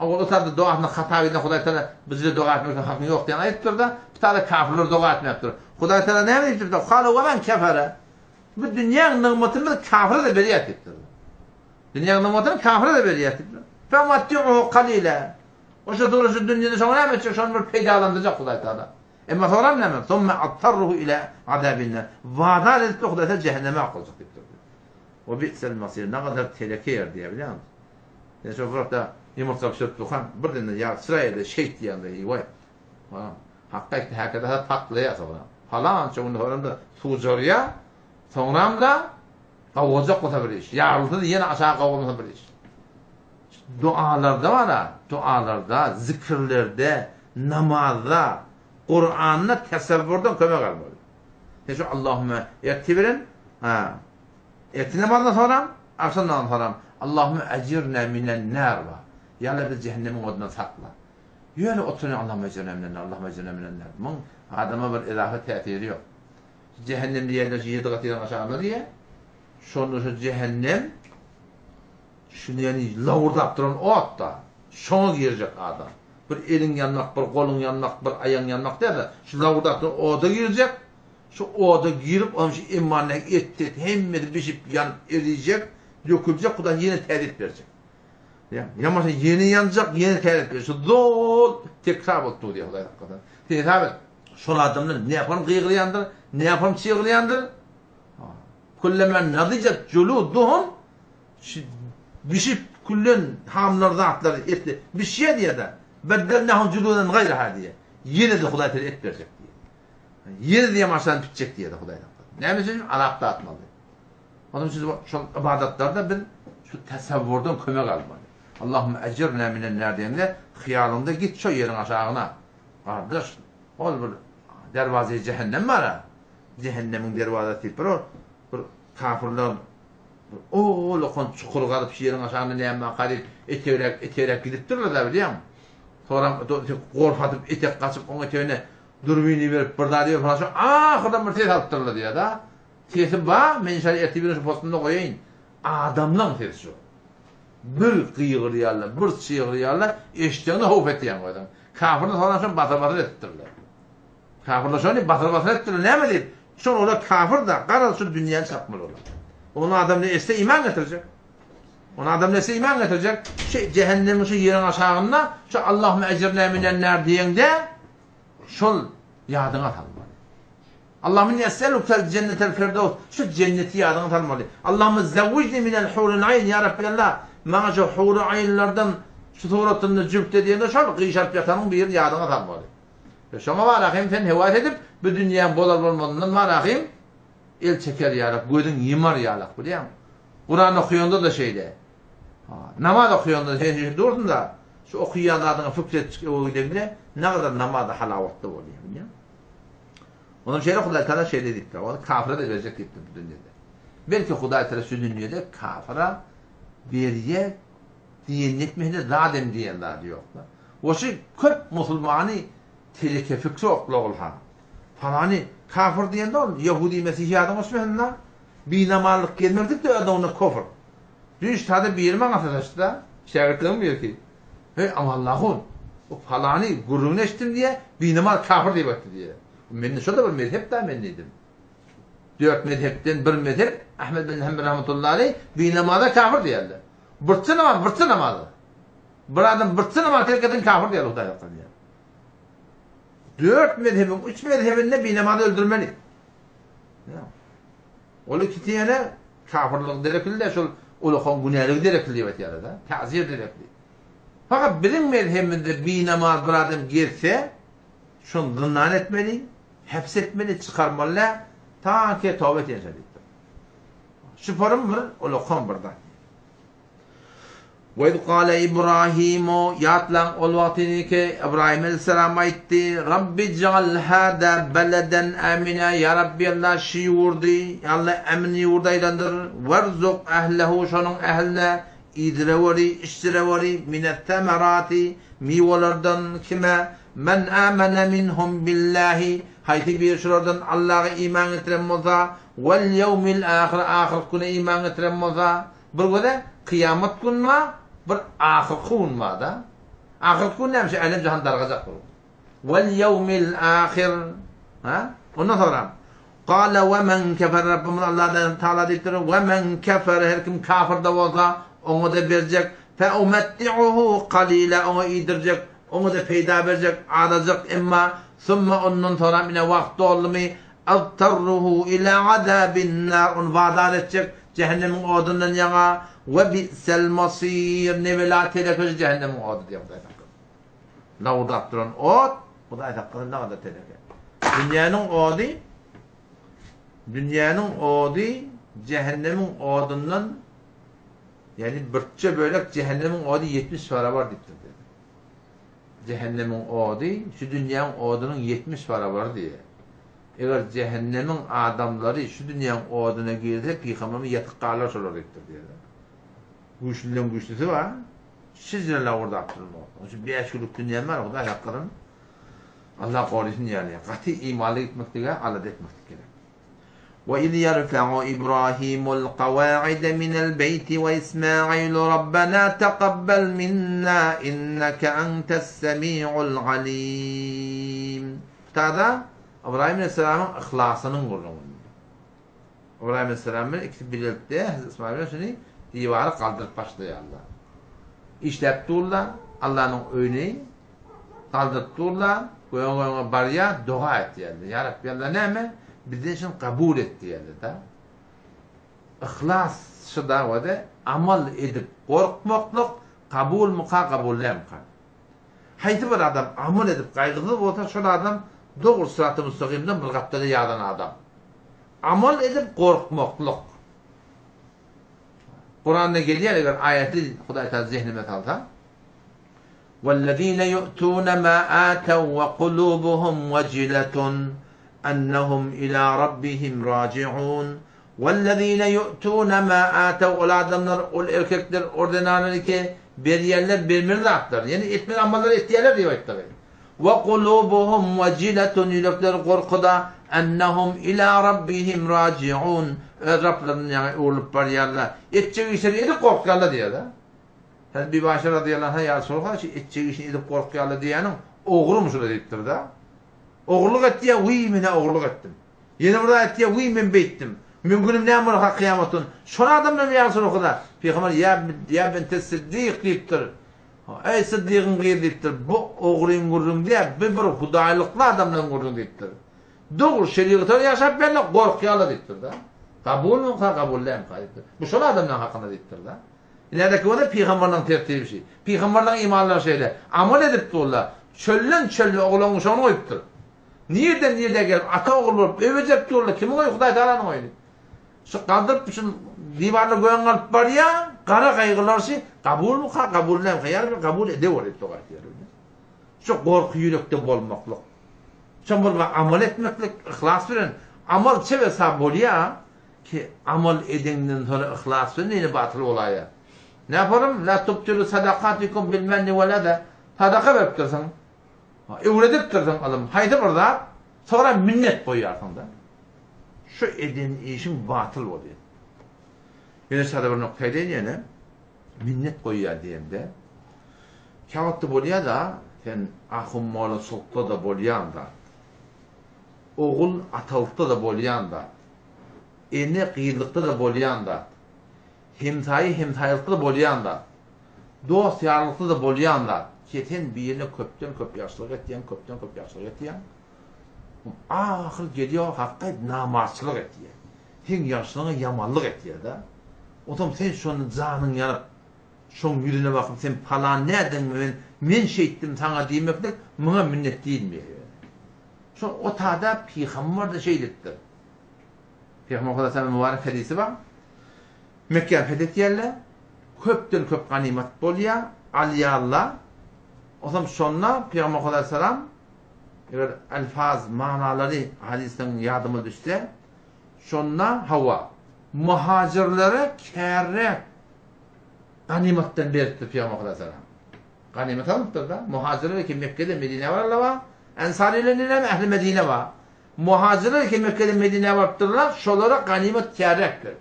O tarzda duasını hata edin Hudaý Teala bizde dua etmek hakkı yok diyen ayettir da. Bir tane kafirler dua etmektir. Hudaý Teala ne deyiptir da? Kâle ve men kefere. Bu dünyanın nimetini kafire de beriyet ettir. Dünyanın nimetini kafire de beriyet ettir. Fematti'uhu qalîle. O şu doğru şu dünyada sonra ne edecek? Şunu bir peydalandıracak Hudaý Teala. Ama sonra ne mi? Thumme attarruhu ila azâbinnar. Vaadar edip Hudaý Teala cehenneme akılacak deyiptir. O bi'sel masir. Ne kadar tehlike yer diye biliyor musun? Yani şu burada yumurta pişirip tutan bir dinde ya sırayla şeyt diyen de iyi vay. Hakikaten hakikaten tatlı ya sonra. Falan çoğunda horanda tuğcuya sonra da kavacak olsa bir iş. Yarıldı yine aşağı kavulsa bir iş. Dualarda var ha, dualarda, zikirlerde, namazda, Kur'an'la tesevvürden kömek almalı. Yani şu Allahümme yektibirin, ekti namazdan sonra, akşamdan sonra Allahümme ecirne minen nar var. Yani biz cehennemin odundan sakla. Yöyle oturuyor Allahümme ecirne minen nar, Allahümme ecirne minen nar. Bunun adama bir izafe tehdidi yok. Cehennemde yerler 7 kat yerin aşağıda diye, sonra şu cehennem, şunu yani lavurdap duran o hatta, şuna girecek adam. Bir elin yanmak, bir kolun yanmak, bir ayağın yanmak diye de, şu lavurdap duran o da girecek, şu o da girip, onun şu imanına etti, hemmedi pişip yanıp eriyecek, dökülecek, kudan yeni tehdit verecek. Ya mesela yeni yanacak, yeni tehdit verecek. Şu dol tekrar oldu diye Hudaý hakikaten. Tekrar et. Şunu adamlar ne yapalım kıyıklayandır, ne yapalım çığırlayandır. Kullemen nadicet culuduhum bişip kullen hamlarda atları etti. Bir şey diye de beddennahum culudan gayraha diye. Yine de Hudaý Teala et verecek diye. Yine diye maşan bitecek diye de Hudaý Teala. Ne için Arap'ta atmalı. Onun için şu ibadetlerde ben şu tesevvürden kömek almalı. Allahümme ecirne minen nar diyende hıyalında git şu yerin aşağına. Kardeş, ol bir dervazı cehennem var ha. Cehennemin dervazası bir kafirler o lokon çukur kalıp yerin aşağına neyemden kalıp eterek gidiptirler de biliyor musun? Sonra korkatıp etek kaçıp onun eteğine durbini verip burada diyor falan şu ahırdan bir ses alıptırlar diyor da. Sesi var, men şöyle ertebinin şu postunda koyayım. Adamdan sesi şu. Bir kıyıqlayarlar, bir çığırlayarlar, eşitlerini hof ettiyen koydan. Kafirler sonra şunu batır ettirler. Kafirler şunu batır ettirler. Ne mi deyip? Şunu ola kafir da karal şu dünyanı satmalı olur. Onu adam ne ise iman getirecek. Onu adam ne ise iman getirecek. Cehennemin şu yerin aşağında şu Allahümme ecirne minen nar diyende şol yadına atalım. Allahümme nes'elukal cennetel firdevs. Şu cenneti yadına atalım. Allahümme zevvicni minel hurun ayn ya Rabbi Allah. Bana şu hurun aynlardan şu suratını cübte diyende şol kıyışarp yatanın bir yerin yadına atalım. Şuna var akım sen hevayet edip bu dünyanın bolal olmadığından var akım el çeker yarak, gözün yımar yarak biliyor musun? Kur'an okuyanda da şeyde. Namaz okuyanda şey dursun da şu okuyan adına fıkret öğüdüğünde ne kadar namazda halavatlı oluyor biliyor musun? Onun şeyle Hudaý Teala şey dedik de, o kafire de verecek deyip bu dünyada. Belki Hudaý Teala şu dünyada kafire veriye diyen etmehine zaten diyenler diyorlar. O şey köp Müslümanı tehlike fikri okla olha. Falani kafir diyen de ol. Yahudi Mesih'i adam osmanlılar. Binamallık gelmektik de adamına kofur. Düş tadı bir yerime arkadaşlar da. Şagirdlerim diyor ki. Hey Allah'ın. O falani gururunu eşittim diye binamal kafir diye baktı diye. Ben de şurada bir mezhep daha ben neydim. 4 mezhepten bir mezhep Ahmed bin Hanbel rahmetullahi aleyh binamada kafir diyorlar. Bırtı namazı. Bir adam bırtı namazı terk eden kafir diyorlar. 4 mezhebin, 3 mezhebinde binamada öldürmeli. Olu kitiyene kafirlik derekli de şol uluğun günahlık derekli diye batıyarı da. Ta'zir derekli. Fakat bizim mezhebinde binamaz bir adam girse şunu zınnan etmeli, hapsetmeli, çıkarmalı ta ki tövbe etsin. Şüpherim mi? Uluğun burada. وَاِذْ قَالَ إِبْرَاهِيمُ يَاتْلَنْ اُلْوَاتِنِكَ İbrahim Aleyhisselam aytti رَبِّ جَعَلْ هَذَا بَلَدًا آمِنًا Ya Rabbi Allah şi yurdu, Allah emin yurdaylandır. وَرْزُقْ أَهْلَهُ şonun ehline idrevori, iştirevori minethemerati mivolardan kime men amene minhum billahi hayti bir şuradan Allah'a iman etiren olsa vel yevmil ahir kune iman etiren olsa bir göre kıyamet günma bir ahir kunma da ahir kun neymiş alem cihan dargacak olur vel yevmil ahir ondan sonra قال ومن كفر Rabbimiz Allah'dan Teala deyiptir ve men kefer her kim kafir de olsa onu da verecek fe umetti'uhu qalila onu idirecek onu da peyda verecek alacak emma thumma ondan sonra mine vakti oldu mu altarruhu ila azabin nar on vaat edecek cehennemin odundan yana ve bi'sel masir ne velatele cehennemin odu diye burada lavdat duran od bu da hakkında ne kadar tehlike dünyanın odu cehennemin odundan yani birçe bölek cehennemin odu 70 para var diptir dedi. Cehennemin odu şu dünyanın odunun 70 para var diye. Eğer cehennemin adamları şu dünyanın oduna girse peygamberime yatık kalır olur diptir dedi. Güçlüden güçlüsü var. Sizlerle orada attırılma. Şu 5 yıllık dünya var o da hakikaten Allah korusun yani. Katı imanlı gitmek diye alet etmek gerek. وَإِذْ يَرْفَعُ إِبْرَاهِيمُ الْقَوَاعِدَ مِنَ الْبَيْتِ وَإِسْمَاعِيلُ رَبَّنَا تَقَبَّلْ مِنَّا إِنَّكَ أَنْتَ السَّمِيعُ الْعَلِيمُ Burada İbrahim Aleyhisselam'ın ihlasının kurulunu. İbrahim Aleyhisselam'ın ikisi birlikte İsmail Aleyhisselam'ın divarı kaldırıp başlıyor Allah. İşlep durlar Allah'ın önü kaldırıp durlar koyun barya dua et yani. Ya Rabbi Allah ne mi? Bizden için kabul etti yani da. İhlas şu davada amal edip korkmaklık kabul muka kabullem kan. Hayti bir adam amal edip kaygılı olsa şu adam doğru sıratı müstakimden bir kaptada yağdan adam. Amal edip korkmaklık. Kur'an'da geliyor eğer ayeti Huday Teala zihnime kalsa. وَالَّذ۪ينَ يُؤْتُونَ مَا آتَوْا وَقُلُوبُهُمْ وَجِلَةٌ أنهم إلى ربهم راجعون والذين يؤتون ما آتوا ol adamlar ol erkekler ordenanları ki beriyerler bermirler yani etmen amalları ettiyerler diyor tabii ve kulubuhum veciletun yürekler korkuda ennehum ila rabbihim raciun Rablarının yani olup bariyerler etçeği işleri edip korkuyorlar diyor da Hazreti Başar radıyallahu anh ya Resulullah etçeği işini edip korkuyorlar diyenin oğru şurada deyiptir da oğurluk etti ya, mine oğurluk ettim. Yine burada etti ya, men beyttim. Mümkünüm ne amına kıyametun. Şuna adamla mı yansın o kadar? Peygamber ya bente sıddık deyiptir. Ey sıddıkın gıyır deyiptir. Bu oğurun gurrun diye bir hudaylıklı adamla gurrun deyiptir. Doğru şeriatı yaşap benimle korkuyalı deyiptir da. Kabul mü? Kabullem deyiptir. Bu şuna adamla hakkında deyiptir da. İlerideki o da peygamberden tertibi bir şey. Peygamberden imanlar şeyler. Amal edip dururlar. Çöllen oğlanmış onu koyuptur. Nereden gelip ata oğul olup övecek diyorlar. Kimi koyuyor? Huday Teala'nın oyunu. Şu kaldırıp şun divarla koyan alıp var ya kara kaygılar şey kabul mu? Kabullem. Hayal kabul ediyor. Şu korku yürekte bolmaklık. Şu burada amal etmeklik, ihlas veren. Amal çeve sahip oluyor ki amal edenden sonra ihlas veren yine batıl olaya. Ne yaparım? La tubtilu sadakatikum bilmenni ve la da sadaka verip dursan. Evredip dursan adam. Haydi burada Sonra minnet koyarsın da. Şu edin işin batıl oluyor. Yine sada bir noktaya değinene minnet koyuyor diyende kağıtlı bolya da sen ahım mola sokta da bolyan da oğul atalıkta da bolyan da ene kıyılıkta da bolyan da hemtaylıkta da bolyan da dost yarlıkta da bolyan da keten bir yerine köp yaşlılık etiyen köp yaşlılık etiyen ahır geliyor hakkayt namarçılık etiyen sen yaşlılığına yamanlık etiyen da otom sen şonun canın yanıp şon yüzüne bakıp sen falan nereden men şey ettim sana demeklik bana minnet değil mi? Şu o tada peygamber de şey dedi. Peygamber Aleyhisselam mübarek hadisi var. Mekke fethetiyerler köpten köp ganimet bolya aliyallah. O zaman sonra Peygamber Aleyhisselam eğer alfaz manaları hadisten yadıma düşse sonra hava muhacirlere kâre ganimetten verdi Peygamber Aleyhisselam. Ganimet alıptır da. Muhacirler ki Mekke'de Medine var. Ensarilerle ehli Medine var. Muhacirler ki Mekke'de Medine varıptırlar. Şolara ganimet kâre verdi.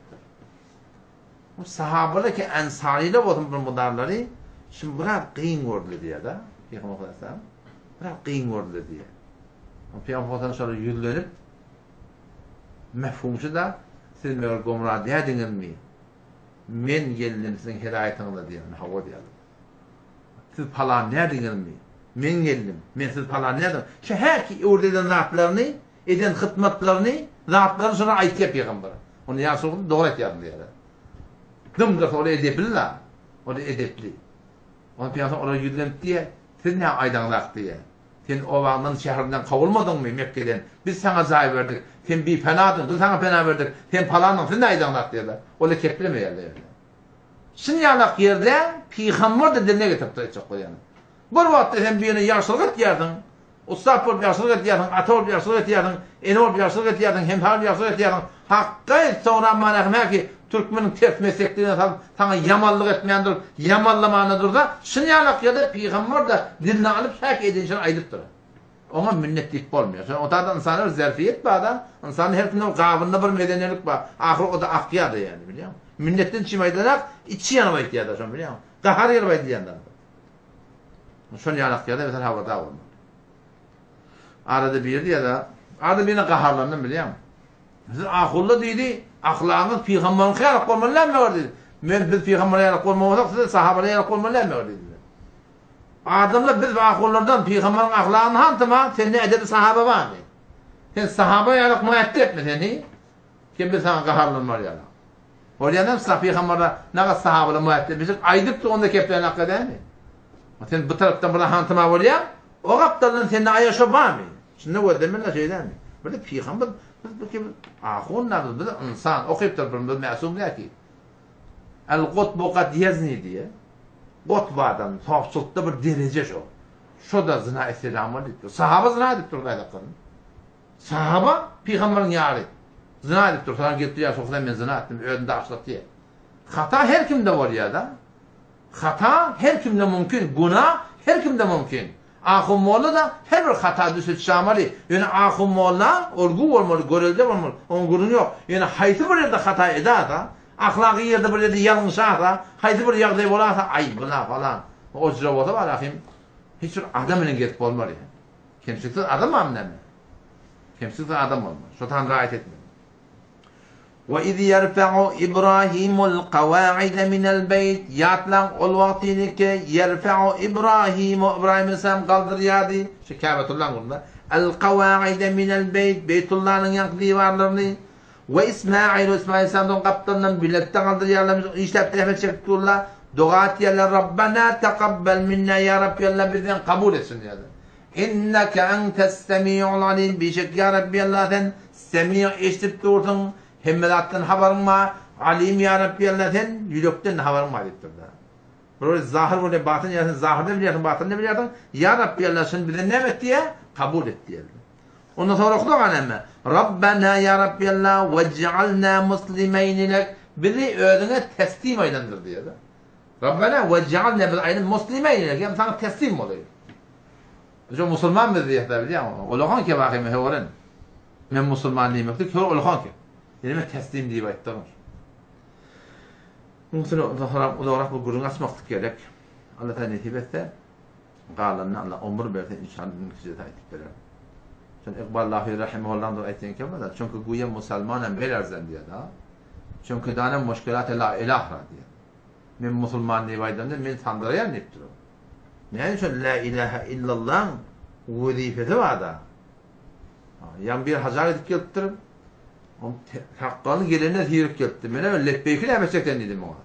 Bu sahabeler ki ensariler olsun bunlarları şimdi biraz kıyın gördü diye da. Peygamber Aleyhisselam biraz kıyın gördü diye. Peygamber Aleyhisselam sonra yüzlenip mefhumcu da siz meğer gomrah diyediniz mi? Men geldim sizin hidayetinize diyelim. Hava diyelim. Siz falan nerediniz mi? Men geldim. Men siz falan nereden? Şu her ki orada eden zatlarını, eden hıtmatlarını, zatlarını sonra ayet yapıyor. Onu yansıdığında doğru et yardım diyelim. Dımdır oraya edepli. Oraya edepli. Onu piyansa oraya yüzlenip diye, siz ne aydanlak diye. Sen o vaxtdan şehrinden kavulmadın mı Mekke'den? Biz sana zayi verdik. Sen bir penadın, biz sana pena verdik. Sen palandın, sen ne aydanlak diyorlar. Öyle keplemeyerler. Şimdi yanak yerde Peygamber de diline getirip çok yani. Bir vaxtda sen bir yerine yaşlılık etiyordun. Ustad olup yaşlılık etiyordun, ata olup yaşlılık etiyordun, ene olup yaşlılık etiyordun, hemhal olup yaşlılık etiyordun. Hakkı sonra manakına ki Türkmenin ters meslekliğine sana yamallık etmeyendir, yamallamanıdır da şimdi yanak yerde Peygamber de diline alıp şak edince aydıptır. Ona minnetlik olmuyor. Sonra o da insanlar zerfiyet var da, insanın her türlü kavında bir medeniyelik var. Ahir o da akyadı yani biliyor musun? Minnetin çimaydılar, içi yanıma ihtiyadı şu biliyor musun? Kahar yer var diyenler. Şunu yanak yerde mesela havada olmadı. Arada bir ya da, arada birine kaharlandım biliyor musun? Mesela ahullu dedi, ahlakınız Peygamber'in kıyarak olmalılar mı var dedi. Biz Peygamber'e yarak olmalılar, siz sahabe'ye yarak olmalılar mı var dedi. Adamla biz ahullardan Peygamber'in ahlakını hantıma, senin edebi sahabe var mı? Sen sahabe yarak muhaddet etme seni. Kim bir sana kaharlanmalı yarak. Oraya ne Peygamber'e ne kadar sahabe'le muhaddet etmişsin, aydıp da onda kepleyen hak eder mi? Sen bu taraftan buna hantıma var ya, o kaptanın senin ayaşı var mı? Şimdi o demirle şeyden mi? Böyle Peygamber biz kim ahunlar biz insan okuyup da biz masum değil ki. El qutbu qad yazni diye. Qutbadan tafsılda bir derece şu. Şu da zina esselamı diyor. Sahaba zina edip durgaydı kadın. Sahaba Peygamberin yarı. Zina edip dur. Sana gitti ya sokakta ben zina ettim. Önünde açlık diye. Hata her kimde var ya da. Hata her kimde mümkün. Günah her kimde mümkün. Ahum molla da her bir hata düşüp şamalı. Yani ahum molla olgu olmalı, görelde olmalı. Onun gurunu yok. Yani hayti bir yerde hata eder da, ahlaki yerde bir yerde yanlış da, hayti bir yerde olarsa ay buna falan. O cüre olsa var ahim. Hiçbir adam ile gelip olmalı. Kimsiksiz adam mı amnem? Kimsiksiz adam olmalı. Şotan rahat etmiyor. وَإِذْ يَرْفَعُ إِبْرَاهِيمُ الْقَوَاعِدَ مِنَ الْبَيْتِ Yatlan ol vaktini ki يَرْفَعُ İbrahim Aleyhisselam kaldırıyordu. Şu Kâbetullah'ın kurunda. El-Kavâide minel beyt. Beytullah'ın yankı divarlarını. Ve İsmail Aleyhisselam'dan kaptanından birlikte kaldırıyorlarmış. İşte tehmet çektiyorlar. Dua ettiyorlar. Rabbena tekabbel minna ya Rabbi Allah bizden kabul etsin diyorlar. İnneke entes semi'ul alim. Bir şey ya Rabbi Allah'tan semi' eşitip dursun. Hemmelattan haberin var, alim ya Rabbi Allah'tan, yürekten haberin var deyip durdu. Böyle zahir böyle batın yersin, zahirde biliyorsun, batında biliyorsun. Ya Rabbi Allah'ın bize ne et diye kabul et diye. Ondan sonra okudu anemme. Rabbena ya Rabbi Allah vec'alna muslimeyni lek. Bizi ödüne teslim eylendir diye. Rabbena vec'alna biz aynen muslimeyni lek. Yani sana teslim oluyor. Şu Müslüman biz diyekler biliyor musun? Olahan ki bakayım hevoren. Men Müslümanlıyım yoktu. Kör olahan ki. Yani teslim diye ayttılar. Muhtemelen olarak bu gurun asmaktık gerek. Allah Teala nasip etse. Galanna Allah ömür verse inşallah netice aytıp verer. Sen İkbal Lahi rahimehullah'ın da ayttığı gibi de çünkü güya Müslümanın belerzen diye da. Çünkü dana müşkilat la ilah diye. Men Müslümanlığı vaydamda men sandırayan niptir. Ne için la ilahe illallah vazifesi var da. Yan bir hacar edip gelttirip hakkını gelene ziyaret geldi. Mene lebbeyki ne yapacaktan dedim ona.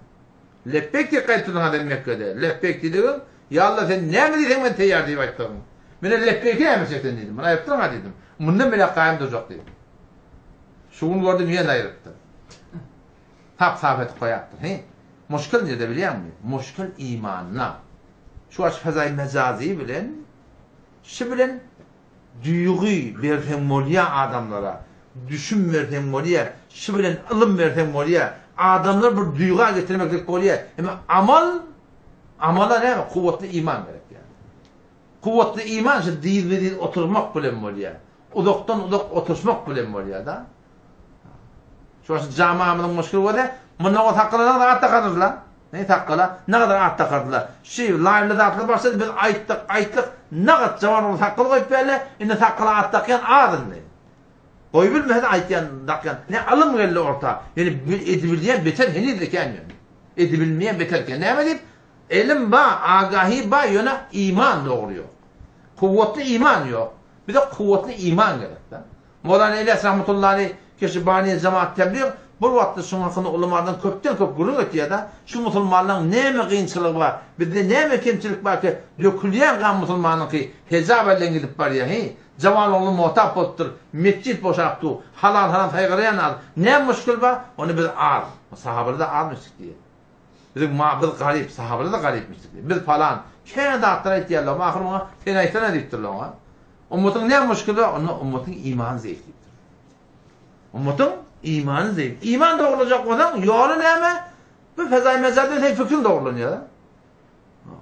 Lebbeyk diye kayıtladın adam Mekke'de. Lebbeyk dedim. Ya Allah sen ne mi dedin ben teyyar diye baktım. Mene lebbeyki ne yapacaktan dedim. Bana yaptın ha dedim. Bundan bile kayım duracak dedim. Şunu gördüm yine ayrıttı. Tap safet koyattı. Muşkil ne de biliyor musun? Muşkil imanla. Şu aç fazay mecazi bilen, şu bilen duygu verten moliya adamlara, düşün verten moliya, şu bilen ılım verten moliya, adamlar bir duyguya getirmeklik moliya. Ama amala ne? Kuvvetli iman gerek yani. Kuvvetli iman şu değil ve değil oturmak bilen moliya. Uzaktan uzak oturmak bilen moliya da. Şu aç camiamının muşkil var da, bundan o takılarına da attakarırlar. Ne takkala? Ne kadar at takardılar? Live'le dağıtılıp başladı, biz ayttık, ne kadar cavan olup takkalı koyup böyle, indi takkala at takyan ağırın ne? Koy bilmez aytyan takyan, ne alım geldi orta? Yani edebilmeyen beter henüz eken yani. Edebilmeyen beterken. Ne yapayım? Elim ba, agahi ba, yöne iman doğuruyor. Kuvvetli iman yok. Bir de kuvvetli iman gerek. Mevlana İlyas rahmetullahi Keşibani cemaat tebliğ bu vakti sonrasında ulamalardan köpten köp gurur ötüyor da şu Müslümanların ne mi kıyınçılık var, bir de ne mi kimçilik var ki dökülyen kan Müslümanın ki hezab eden gidip var ya, cavan oğlu muhtap ottur, mescit boşalttı, halal haram saygılayan al. Ne müşkül var? Onu biz ağır. Sahabeler de ağırmıştık diye. Biz garip, sahabeler de garipmiştik diye. Biz falan. Kene dağıttılar ihtiyarlar. Ahir ona tenaytana diktirler ona. Umutun ne müşkül var? Onun umutun iman zevklidir. Umutun İmanı zayıf. İman doğrulacak olan yolu ne mi? Bu fezai mezarda tek fikrin doğruluyor.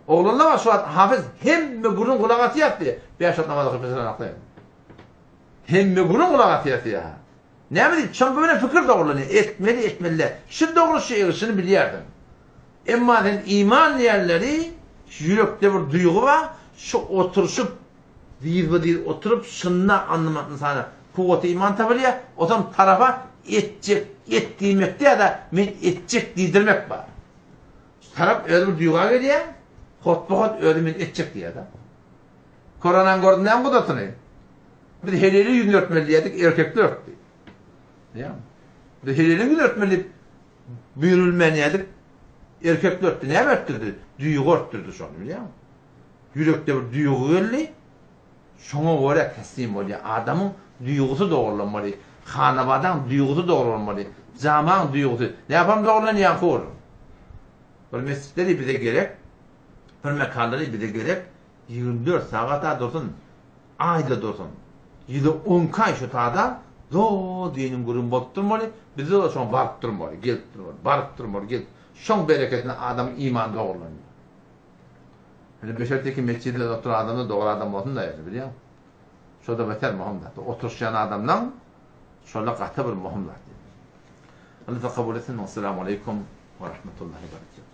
Oğlunla var şu an hafız hem mi gurun kulağatı yaptı. Beş at namazı kılmasına naklayın. Hem mi gurun kulağatı yaptı ya. Ne mi değil? Çünkü böyle fikir doğruluyor. Etmeli. Şu doğru şeyini biliyordum. Ama iman yerleri yürekte bir duygu var. Şu oturuşup değil oturup şunla anlamadın sana. Kuvveti iman tabiriye o zaman tarafa ettirmek diye da men etcek deydirmek var. Taraf öyle bir duyguya geliyor. Hot öyle men etcek diye da. Koronan gördüğünden kudatını. Bir helali yüzünü örtmeliydik, erkekler örttü. Ya. Bir helali yüzünü örtmeliydik, buyurulmeniydik, erkekler örttü. Ne örttürdü? Duygu örttürdü şunu biliyor musun? Yürekte bir duygu geldi. Şuna göre teslim oluyor. Adamın duygusu doğrulanmalı. Hanabadan duygusu doğrulanmalı. Zaman duygusu. Ne yapalım doğrulanıyor kur. Böyle mescitleri bize gerek. Böyle mekanları bize gerek. 24 saat dursun. Ayda dursun. Yılı 10 kay şu tağda. Do dinin gurun botturmalı. Bize de şuna barıttırmalı. Barıttırmalı. Şun bereketine adam iman doğrulanıyor. Yani Beşer'teki mescidde oturan adamda doğru adam olsun da yani biliyor musun? Şurada beter muhammed. Oturuşan adamdan şöyle katı bir muhammed. Allah kabul etsin. Esselamu aleyküm ve rahmetullahi ve berekatuhu.